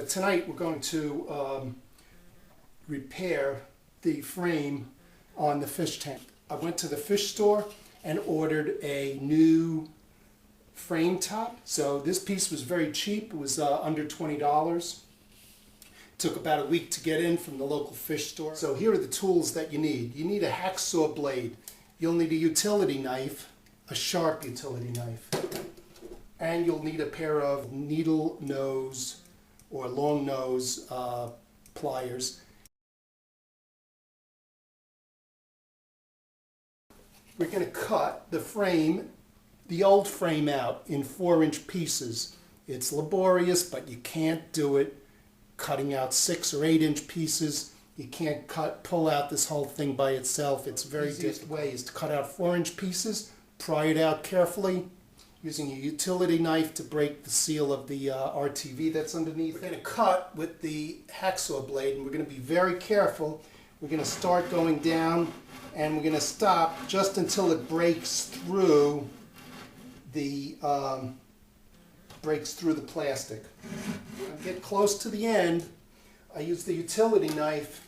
But tonight we're going to repair the frame on the fish tank. I went to the fish store and ordered a new frame top. So this piece was very cheap. It was under $20. Took about a week to get in from the local fish store. So here are the tools that you need. You need a hacksaw blade. You'll need a utility knife, a sharp utility knife. And you'll need a pair of needle nose or long nose pliers. We're going to cut the frame, the old frame out in 4-inch pieces. It's laborious, but you can't do it cutting out 6 or 8-inch pieces. You can't pull out this whole thing by itself. It's very easiest way is to cut out 4-inch pieces, pry it out carefully, using a utility knife to break the seal of the RTV that's underneath. We're going to cut with the hacksaw blade, and we're going to be very careful. We're going to start going down, and we're going to stop just until it breaks through the plastic. I'll get close to the end. I use the utility knife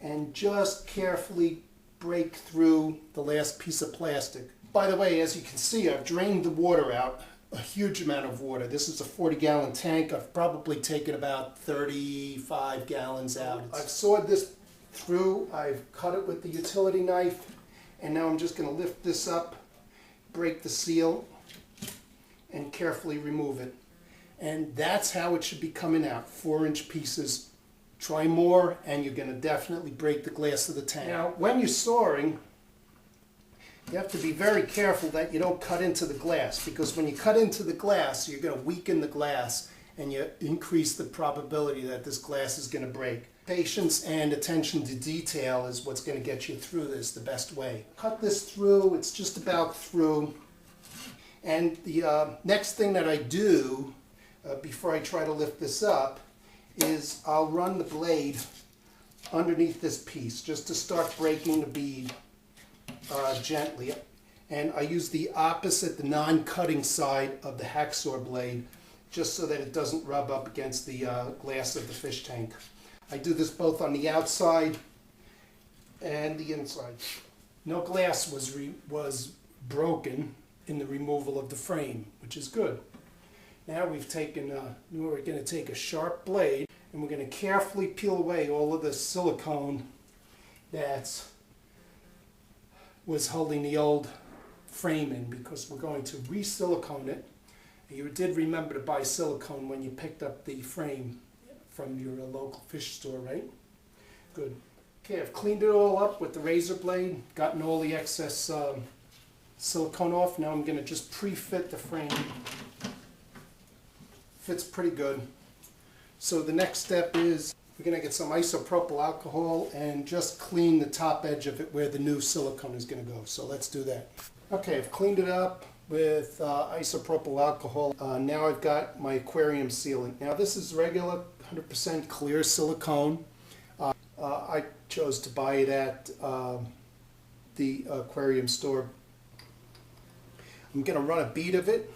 and just carefully break through the last piece of plastic. By the way, as you can see, I've drained the water out, a huge amount of water. This is a 40-gallon tank. I've probably taken about 35 gallons out. I've sawed this through. I've cut it with the utility knife, and now I'm just going to lift this up, break the seal, and carefully remove it. And that's how it should be coming out, 4-inch pieces. Try more, and you're going to definitely break the glass of the tank. Now, when you're sawing, you have to be very careful that you don't cut into the glass, because when you cut into the glass, you're going to weaken the glass, and you increase the probability that this glass is going to break. Patience and attention to detail is what's going to get you through this the best way. Cut this through. It's just about through. And the next thing that I do before I try to lift this up is I'll run the blade underneath this piece just to start breaking the bead gently. And I use the opposite, the non-cutting side of the hacksaw blade, just so that it doesn't rub up against the glass of the fish tank. I do this both on the outside and the inside. No glass was broken in the removal of the frame, which is good. Now we're going to take a sharp blade, and we're going to carefully peel away all of the silicone that was holding the old frame in, because we're going to re-silicone it. You did remember to buy silicone when you picked up the frame from your local fish store, right? Good. Okay, I've cleaned it all up with the razor blade, gotten all the excess silicone off. Now I'm going to just pre-fit the frame. Fits pretty good. So the next step is we're going to get some isopropyl alcohol and just clean the top edge of it where the new silicone is going to go. So let's do that. Okay, I've cleaned it up with isopropyl alcohol. Now I've got my aquarium sealant. Now this is regular 100% clear silicone. I chose to buy it at the aquarium store. I'm going to run a bead of it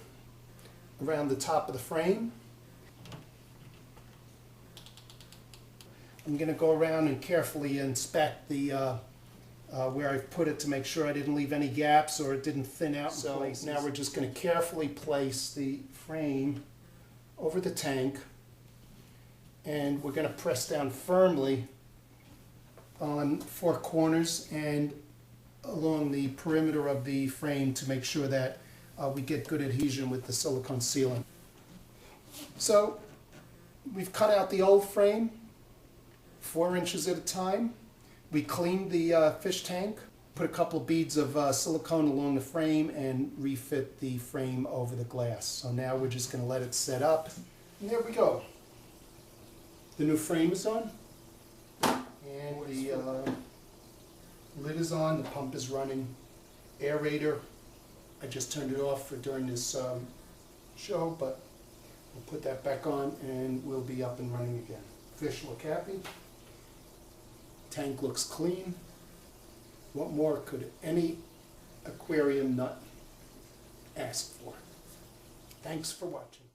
around the top of the frame. I'm going to go around and carefully inspect the where I've put it to make sure I didn't leave any gaps or it didn't thin out in places. Now we're just going to carefully place the frame over the tank, and we're going to press down firmly on 4 corners and along the perimeter of the frame to make sure that we get good adhesion with the silicone sealant. So we've cut out the old frame 4 inches at a time. We cleaned the fish tank, put a couple of beads of silicone along the frame, and refit the frame over the glass. So now we're just going to let it set up, and there we go. The new frame is on, and the lid is on, the pump is running, aerator. I just turned it off for during this show, but we'll put that back on and we'll be up and running again. Fish look happy. Tank looks clean. What more could any aquarium nut ask for? Thanks for watching.